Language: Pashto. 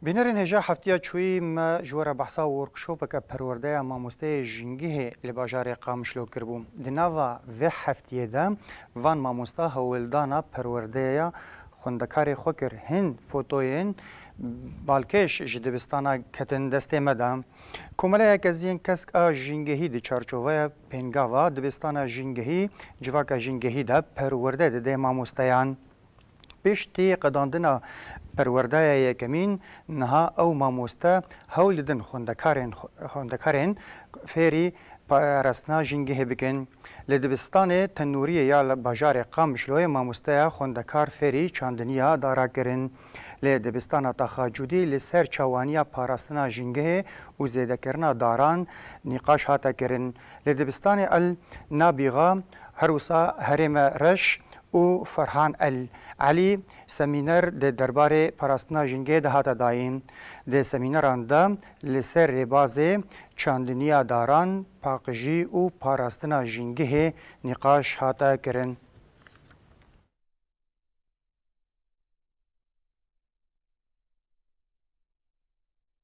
بینرین هجا هفتیا چوی ما جوار بحثا ورکشوپ که پرورده ماموسته جنگه لباجار قامشلو کربوم. دنوا و هفتیه ده وان ماموستا هولدانا پرورده خوندکار خوکر هند فوتوین بالکش جدبستانا کتن دسته مدام. کمله کزین کسک جنگهی دی چارچوبه پنگاوا دبستانا جنگهی جواک جنگهی ده پرورده ده ماموستایان. پشتی قداندنا پرورده یکمین نها او ماموسته هولدن خوندکارین فری پرستنا جنگه بکن لدبستان تنوری یا بازار قامشلوی ماموسته خوندکار فری چاندنیا دارا کرن لدبستان تخاجودی لسر چوانیا پرستنا جنگه و زیده کرنا داران نقاش هاتا کرن لدبستان النابغه هروسا هرم رش و فرحان علی سمینر د دربار پراستنا جنگه ده هاتا داین د سمینران ده لسر ربازه چاندنیا داران پاقجی و پاراستنا جنگه نقاش هاتا کرن